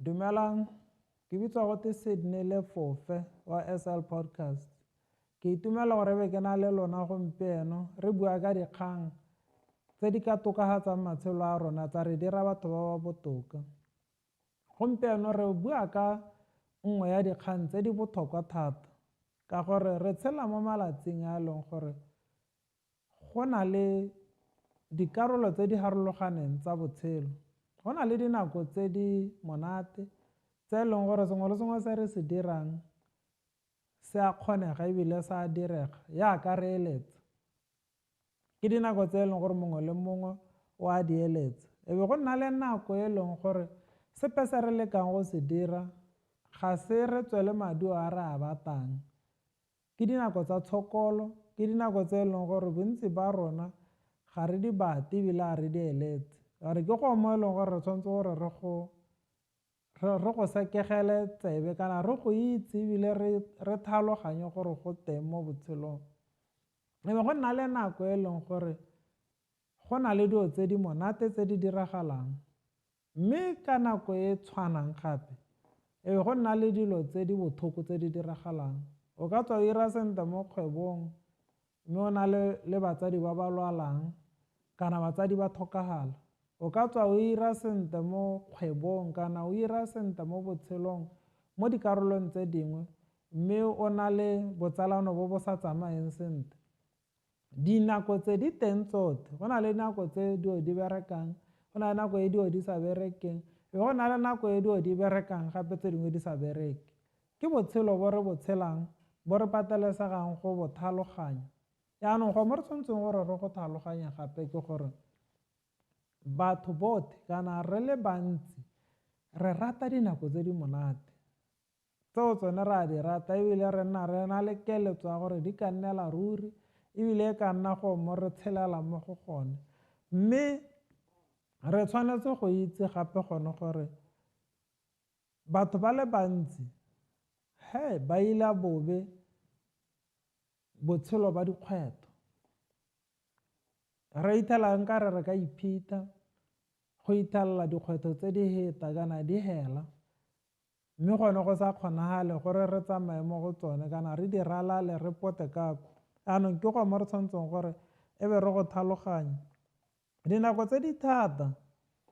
Dumelang, ke bitswa gote Sydney Lefofe wa SL Podcast. Ke itumela gore be ke na le lona gompieno re bua ka dikgang tse di ka tokafatsang matshelo a rona tsa re dira batho ba ba botoka. Gompieno re bua ka nngwe ya dikgang tse di botlhokwa thata ka gore re tshela mo malatsing a leng gore go na le dikarolo tse di farologaneng tsa botshelo. Go na le dinako tse di monate tse e leng gore sengwe le sengwe se re se dirang se a kgonega ebile se a direga yaaka re eletsa. Ke dinako tse e leng gore mongwe le mongwe o a di eletsa. E be go nna le nako e leng gore sepe se re lekang go se dira ga se re tswele maduo a re a batang. Ke dinako tsa tshokolo, ke dinako tse e leng gore bontsi ba rona ga re di bate ebile a re di eletse. Ke go mo e leng gore re tshwanetse gore re go sekegele tsebe kana re go itse ebile re tlhaloganye gore go teng mo botshelong. E be go nna le nako e leng gore go na le dilo tse di monate tse di diragalang, mme ka nako e tshwanang gape e be go nna le dilo tse di botlhoko tse di diragalang. O ka tswa o 'ira sentle mo kgwebong mme o na le batsadi ba ba lwalang kana batsadi ba tlhokagala. O ka tswa o 'ira sentle mo kgwebong kana o 'ira sentle mo botshelong mo dikarolong tse dingwe mme o na le botsalano bo bo sa tsamayeng sentle. Dinako tse di teng tsotlhe, go na le nako tse dilo di berekang, go na le nako e dilo di sa berekeng, go na le nako e dilo di berekang gape tse dingwe di sa bereke. Ke botshelo bo re bo tshelang bo re patelesegang go bo tlhaloganya. Yaanong go mo re tshwanetseng gore re go tlhaloganya gape ke gore batho botlhe kana re le bantsi re rata dinako tse di monate tseo tsone re a di rata ebile re na le keletso ya gore di ka nnela ruri ebile e ka nna go mo re tshelela mo go gone. Mme re tshwanetse go itse gape gone gore batho ba le bantsi ba ile bobe botshelo ba dikgwetlho. Re itlhela nkare re ka ipheta go itlhelela dikgwetlho tse di heta kana di hela, mme gone go sa kgonagale gore re tsamaye mo go tsone kana re di ralale re pote kako. Yaanong ke go mo re tshwanetseng gore e be re go tlhaloganya dinako tse di thata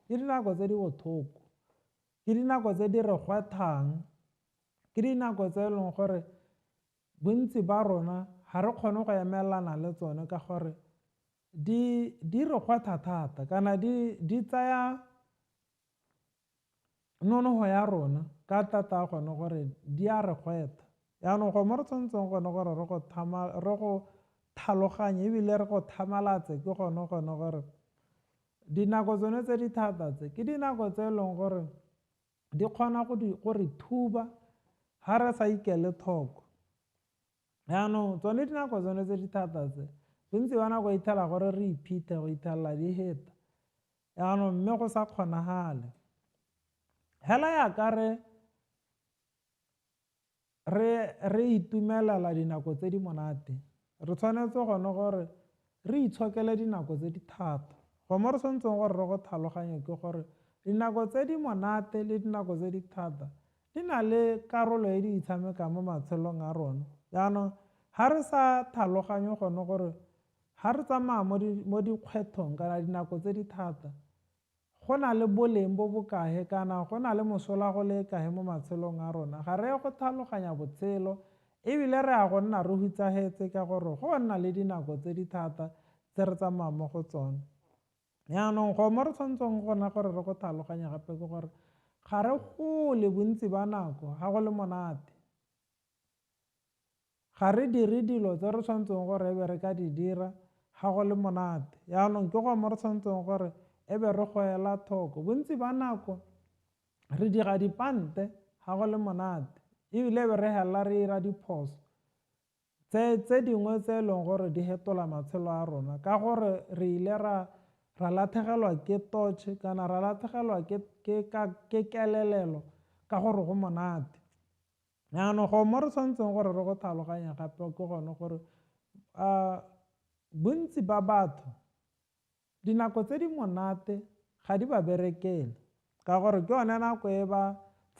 ke dinako tse di botlhoko, ke dinako tse di re gwetlhang, ke dinako tse e leng gore bontsi ba rona ga re kgone go emelana le tsone ka gore di re gwetlha thata kana di tsaya nonogo ya rona ka tata gone gore di a re gwetlha. Yaanong go mo re tshwanetseng gone gore re go tlhaloganye ebile re go tlhamalatse ke gone gore dinako tsone tse di thata tse ke dinako tse e leng gore di kgona go re thuba ga re sa ikele tlhoko. Yaanong tsone dinako tsone tse di thata tse bontsi ba nako itlhela gore re iphete go itlhelela di heta, yaanong mme go sa kgonagale. Hela yaaka re itumelela dinako tse di monate re tshwanetse gone gore re itshokela dinako tse di thata. Go mo re tshwanetseng gore re go tlhaloganye ke gore dinako tse di monate le dinako tse di thata di na le karolo e di itshamekang mo matshelong a rona. Yaanong ga re sa tlhaloganye gone gore ga re tsamaya mo dikgwetlhong kana dinako tse di thata go na le boleng bo bokae kana go na le mosola go le kae mo matshelong a rona. Ga re ya go tlhaloganya botshelo ebile re ya go nna re hutsafetse ka gore go nna le dinako tse di thata tse re tsamayang mo go tsone. Yaanong go mo re tshwanetseng gona gore re go tlhaloganya gape ke gore ga re gole bontsi ba nako ga go le monate. Ga re dire dilo tse re tshwanetseng gore e be re ka di dira ga go le monate. Yaanong ke go mo re tshwanetseng gore e be re go ela tlhoko. Bontsi ba nako re dira dipante ga go le monate ebile e be re helela re 'ira diphoso tse dingwe tse e leng gore di fetola matshelo a rona ka gore re ile ra latlhegelwa ke torch kana ra latlhegelwa ke kelelelo ka gore go monate. Yaanong go mo re tshwanetseng gore re go tlhaloganya gape ke gone gore bontsi ba batho dinako tse di monate ga di ba berekele ka gore ke yone nako e ba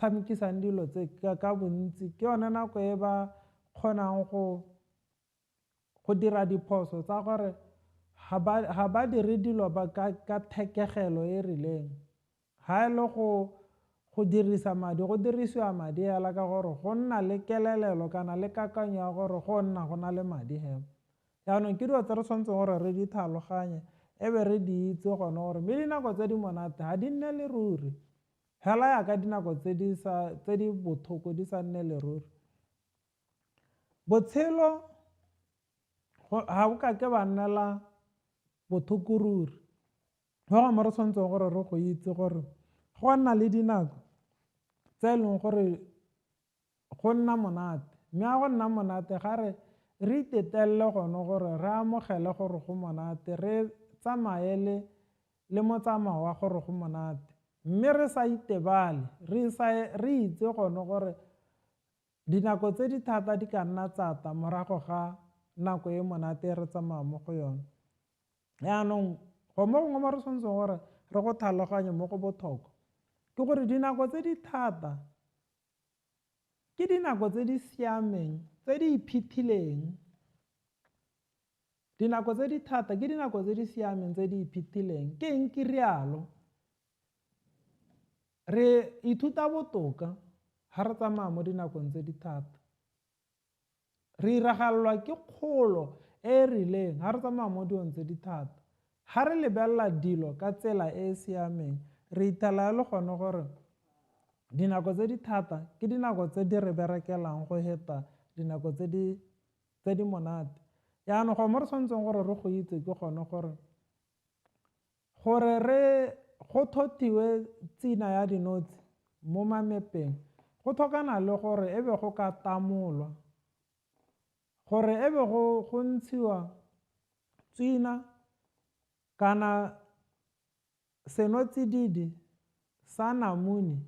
tshamekisang dilo tse ka bontsi ke yone nako e ba kgonang go dira diphoso tsa gore ga ba dire dilo ka thekegelo e rileng. Ga e le go dirisa madi, go dirisiwa madi hela ka gore go nna le kelelelo kana le kakanyo ya gore go nna go na le madi hela. Jaanong ke dilo tse re tshwanetseng gore re di tlhaloganye e be re di itse gone gore mme dinako tse di monate ga di nne le ruri hela yaka dinako tse di botlhoko di sa nne le ruri. Botshelo ga bo kake ba nnela botlhoko ruri go gongwe re tshwanetseng gore re go itse gore go nna le dinako tse e leng gore go nna monate, mme ga go nna monate ga re itetelele gone gore re amogele gore go monate, re tsamaye le motsamao wa gore go monate, mme re sa itebale re itse gone gore dinako tse di thata di ka nna tsata morago ga nako e monate e re tsamaya mo go yone. Jaanong go mo gongwe mo re tshwanetseng gore re go tlhaloganye mo go botlhokwa ke gore dinako tse di thata ke dinako tse di siameng tse di iphitlhileng. Dinako tse di thata ke dinako tse di siameng tse di iphitlhileng. Ke eng ke rialo? Re ithuta botoka ga re tsamaya mo dinakong tse di thata. Re iragalelwa ke kgolo e e rileng ga re tsamaya mo dilong tse di thata. Ga re lebelela dilo ka tsela e e siameng, re ithala le gone gore dinako tse di thata ke dinako tse di re berekelang go feta dinako tse di monate. Jaanong go mo re tshwanetseng gore re go itse ke gone gore go thothiwe tsina ya dinotshe mo mamepeng go tlhokana le gore e be go ka tamolwa, gore e be go ntshiwa tsina kana senotsididi sa namune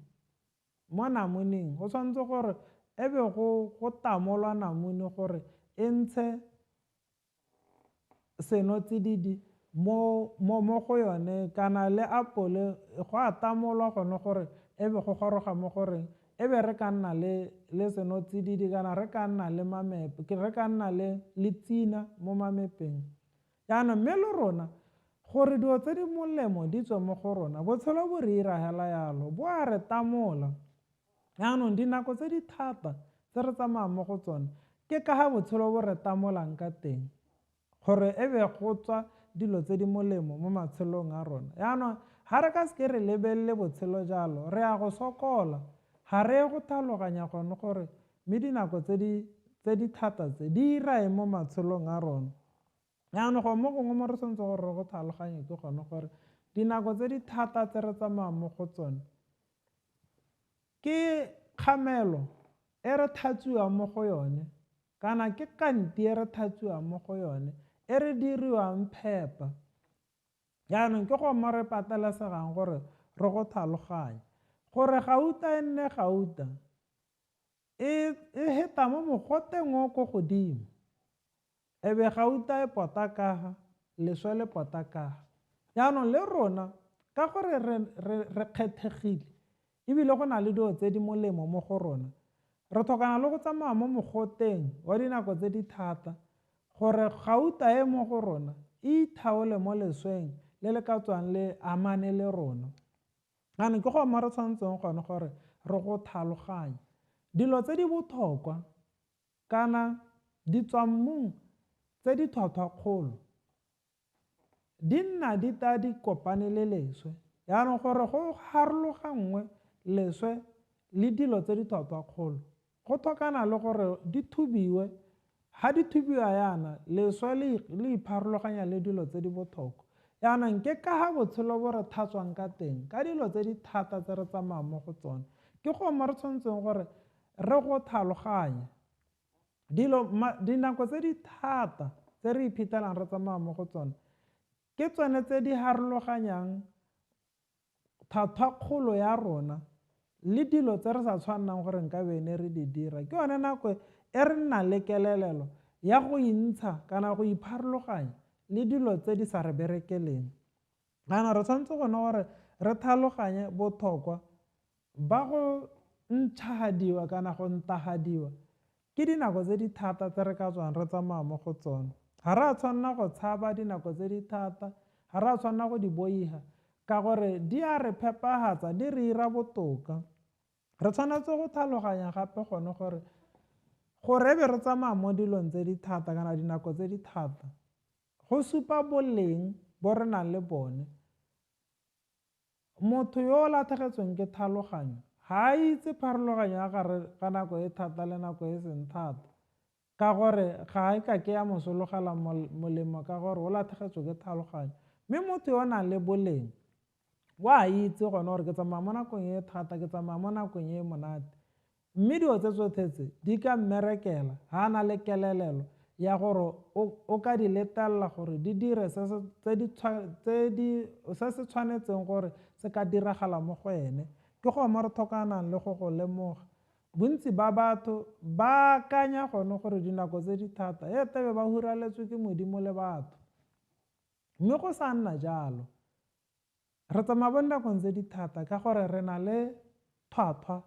mo namuneng. Go tshwanetse gore e be go tamolwa namune gore e ntshe senotsididi mo go yone, kana le apole go a tamolwa gone gore e be go goroga mo goreng e be re ka nna le senotsididi kana re ka nna le mamepe, re ka nna le tsina mo mamepeng. Jaanong mme le rona gore dilo tse di molemo di tswe mo go rona, botshelo bo re 'ira hela yalo, bo a re tamola. Jaanong dinako tse di thata tse re tsamayang mo go tsone ke ka ga botshelo bo re tamolang ka teng, gore e be go tswa dilo tse di molemo mo matshelong a rona. Jaanong ga re ka seke re lebelele botshelo jalo, re ya go sokola, ga re ye go tlhaloganya gone gore mme dinako tse di thata tse di 'ira eng mo matshelong a rona. Jaanong go mo gongwe mo re tshwanetse gore re go tlhaloganye ke gone gore dinako tse di thata tse re tsamayang mo go tsone ke kgamelo e re thatsiwang mo go yone, kana ke kanti e re thatsiwang mo go yone e re diriwang phepa. Jaanong ke go mo re patelesegang gore re go tlhaloganye gore gauta e nne gauta e heta mo mogoteng o ko godimo, e be gauta e pota ka ga, leswe le pota ka ga. Jaanong le rona ka gore re kgethegile ebile go na le dilo tse di molemo mo go rona, re tlhokana le go tsamaya mo mogoteng wa dinako tse di thata gore gauta e mo go rona e ithaole mo lesweng le le ka tswang le amane le rona. Jaanong ke go mo re tshwanetseng gone gore re go tlhaloganye dilo tse di botlhokwa kana ditswammung tse di tlhwatlhwa kgolo di nna di ta di kopane le leswe. Jaanong gore go harologanngwe leswe le dilo tse di tlhwatlhwa kgolo go tlhokana le gore di thubiwe. Ga di thubiwa yana leswe le ipharologanya le dilo tse di botlhokwa. Jaanong ke ka ga botshelo bo re thatswang ka teng ka dilo tse di thata tse re tsamayang mo go tsone, ke go mo re tshwanetseng gore re go tlhaloganye dinako tse di thata tse re iphitlhelang re tsamaya mo go tsone ke tsone tse di harologanyang tlhwatlhwa kgolo ya rona le dilo tse re sa tshwanelang gore nka bene re di dira. Ke yone nako e re nna le kelelelo ya go intsha kana go ipharologanya le dilo tse di sa re berekeleng. Jaanong re tshwanetse gone gore re tlhaloganye botlhokwa ba go ntšhagadiwa kana go ntagadiwa ke dinako tse di thata tse re ka tswang re tsamaya mo go tsone. Ga re a tshwanela go tshaba dinako tse di thata, ga re a tshwanela go di boiga ka gore di a re phepagatsa, di re 'ira botoka. Re tshwanetse go tlhaloganya gape gone gore be re tsamaya mo dilong tse di thata kana dinako tse di thata go supa boleng bo re nang le bone. Motho yo o latlhegetsweng ke tlhaloganyo ga a itse pharologanyo ya gare ga nako e thata le nako e seng thata, ka gore ga e ka ke ya mo sologela molemo ka gore o latlhegetswe ke tlhaloganyo. Mme motho yo o nang le boleng o a itse gone gore ke tsamaya mo nakong e thata, ke tsamaya mo nakong e monate. Mme dilo tse tsotlhe tse di ka mmerekela ga a na le kelelelo ya gore o ka di letelela gore di dire se se tshwanetseng gore se ka diragala mo go ene. Ke go mo re tlhokanang le go lemoga. Bontsi ba batho ba akanya gone gore dinako tse di thata tebe ba huraletswe ke Modimo le batho, mme go sa nna jalo. Re tsamaya mo dinakong tse di thata ka gore re na le tlhwatlhwa,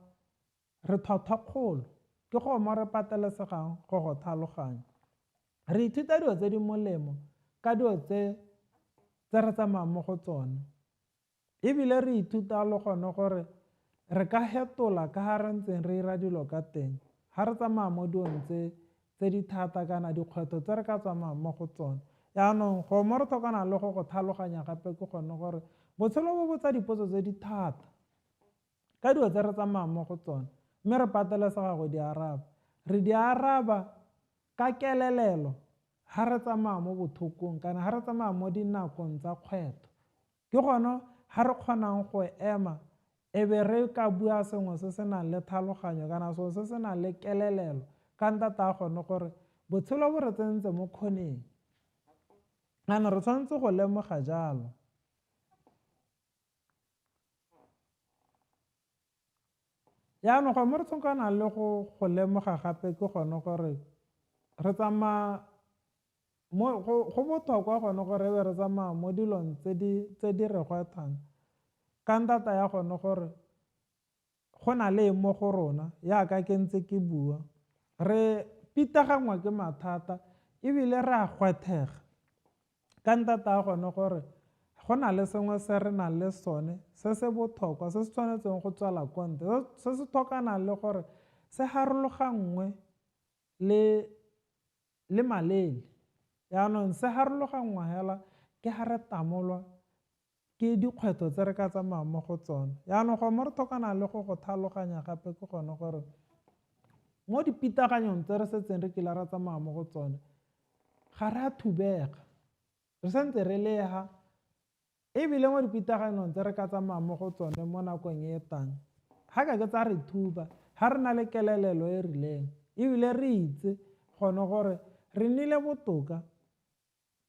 re tlhwatlhwa kgolo, ke go mo re patelesegang go tlhaloganya. Re ithuta dilo tse di molemo ka dilo tse re tsamayang mo go tsone, ebile re ithuta le gone gore re ka fetola ka ga re ntseng re 'ira dilo ka teng ga re tsamaya mo dilong tse di thata kana dikgwetlho tse re ka tsamayang mo go tsone. Yaanong go mo re tlhokanang le go tlhaloganya gape ke gone gore botshelo bo botsa dipotso tse di thata ka dilo tse re tsamayang mo go tsone, mme re patelesega go di araba. Re di araba ka kelelelo ga re tsamaya mo bothokong kana ga re tsamaya mo dinakong tsa kgwetlho. Ke gone ga re kgonang go ema e be re ka bua sengwe se se nang le tlhaloganyo kana sengwe se se nang le kelelelo ka ntata gone gore botshelo bo re tsentse mo kgoneng. Ane re tshwanetse go lemoga jalo. Yaanong go mo re tlhokanang le go lemoga gape ke gone gore re tsamaya go botlhokwa gone gore e be re tsamaya mo dilong tse di re gwetlhang ka ntata ya gone gore go na le mo go rona yaka ke ntse ke bua. Re pitigangwa ke mathata ebile re a gwetlhega ka ntata ya gone gore go na le sengwe se re nang le sone se se botlhokwa se se tshwanetseng go tswela ko ntle, se se tlhokanang le gore se harologanngwe le malele. Yaanong se harologanngwa fela ke ga re tamolwa ke dikgwetlho tse re ka tsamaya mo go tsone. Yaanong go mo re tlhokanang le go tlhaloganya gape ke gone gore mo dipitaganyong tse re setseng re kile ra tsamaya mo go tsone ga re a thubega, re santse re lega, ebile mo dipitaganyong tse re ka tsamaya mo go tsone mo nakong e tlang ga ka ke tsa re thuba ga re na le kelelelo e rileng, ebile re itse gone gore re nnile botoka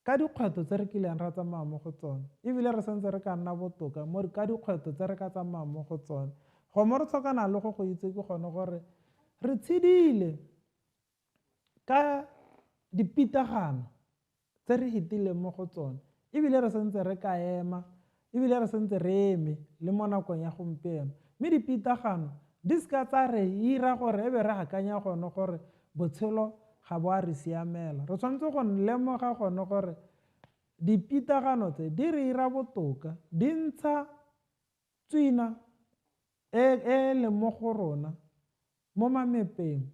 ka dikgwetlho tse re kileng ra tsamaya mo go tsone, ebile re santse re ka nna botoka ka dikgwetlho tse re ka tsamaya mo go tsone. Go mo re tlhokana le go itse ke gone gore re tshedile ka dipitagano tse re fetileng mo go tsone, ebile re santse re ka ema, ebile re santse re eme le mo nakong ya gompieno. Mme dipitagano di seka tsa re 'ira gore e be re akanya gone gore botshelo ga bo a re siamela. Re tshwanetse go lemoga gone gore dipitagano tse di re 'ira botoka, di ntsha tswina e leng mo go rona mo mamepeng.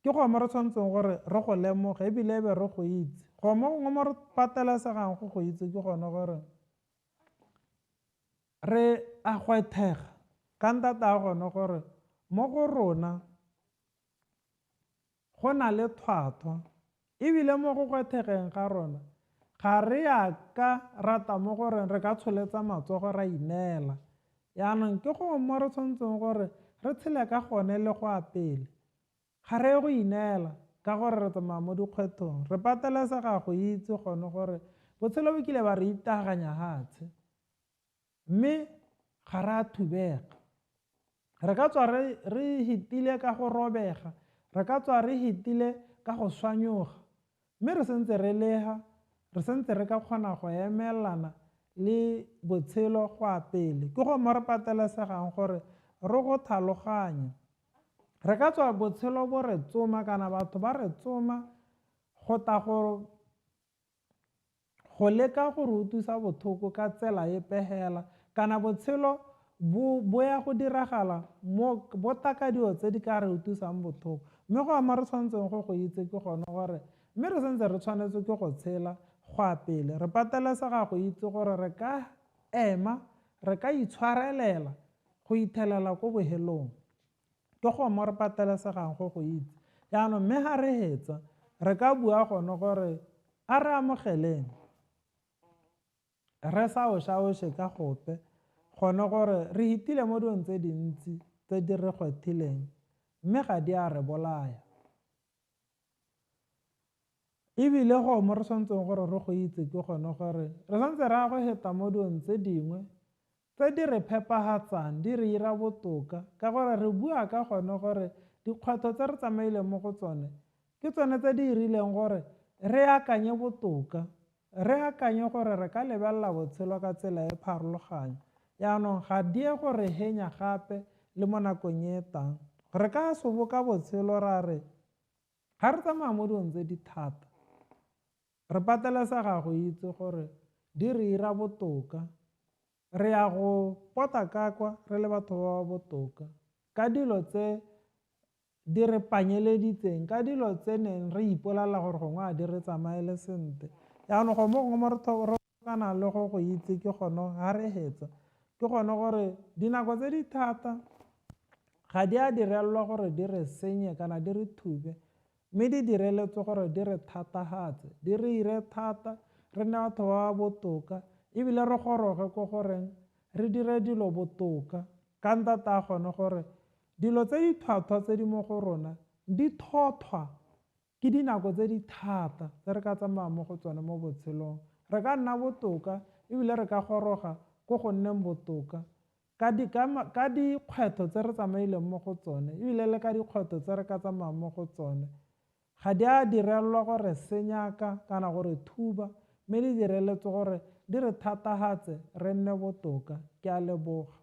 Ke go mo re tshwanetseng gore re go lemoga ebile e be re go itse. Go mo re patelesegang go itse ke gone gore re a gwetlhega ka ntata ya gone gore mo go rona go na le tlhwatlhwa, ebile mo go gwetlhegeng ga rona ga re ya ka rata mo gore re ka tsholetsa matsogo ra ineela. Yaanong ke go mo re tshwanetseng gore re tshele ka gone le go a pele, ga re go ineela ka gore re tsamaya mo dikgwetlhong. Re patelesega go itse gone gore botshelo bo kile ba re itaganya fatshe, mme ga re a thubega. Re ka tswa re fetile ka go robega, re ka tswa re fetile ka go swanyoga, mme re sentse re lega, re sentse re ka kgona go emelana le botshelo go a pele. Ke go mo re patelesegang gore re go tlhaloganya. Re ka tswa botshelo bo re tsoma kana batho ba re tsoma go ta go leka go re utlwisa botlhoko ka tsela e pegela kana botshelo bo ya go diragala bo taka dilo tse di ka re utlwisang botlhoko. Mme go ama re tshwanetseng go itse ke gone gore mme re sentse re tshwanetse ke go tshela go ya pele. Re patelesega go itse gore re ka ema, re ka itshwarelela go ithelela ko bohelong. Ke go mo re patelesegang go itse. Yaanong mme ga re hetsa re ka bua gone gore a re amogeleng, re sa oša-oše ka gope gone gore re hitile mo dilong tse dintsi tse di re kgethileng mme ga di a re bolaya. Ebile go mo re tshwanetseng gore re go itse ke gone gore re santse re ya go heta mo dilong tse dingwe tse di re phephahatsang di re ira botoka ka gore re bua ka gone gore dikgwetlho tse re tsamaileng mo go tsone ke tsone tse di irileng gore re akanye botoka, re akanye gore re ka lebelela botshelo ka tsela e pharologanya. Yaanong ga di ye gore henya gape le mo nakong e tang. Re ka soboka botshelo ra re ga re tsamaya mo dilong tse di thata re patelesega go itse gore di re ira botoka. Re ya go pota ka kwa re le batho ba ba botoka ka dilo tse di re panyeleditseng, ka dilo tse neng re ipolela gore gongwe a di re tsamaele sentle. Yaanong go mo gongwe re tlhokana le go itse ke gone ga re hetsa ke gone gore dinako tse di thata ga di a direlwa gore di re senye kana di re thube, mme di direletswe gore di re thatagatse, di re ire thata re nne batho ba ba botoka ebile re goroge ko goreng re dire dilo botoka ka ntata gone gore dilo tse di thwathwa tse di mo go rona di thothwa ke dinako tse di thata tse re ka tsamaya mo go tsone mo botshelong. Re ka nna botoka ebile re ka goroga ko go nneng botoka ka dikgwetlho tse re tsamaileng mo go tsone ebile le ka dikgwetlho tse re ka tsamayang mo go tsone. Ga di a direlwa gore senyaka kana gore thuba, mme di direletswe gore di re thatagatse re nne botoka. Ke a leboga.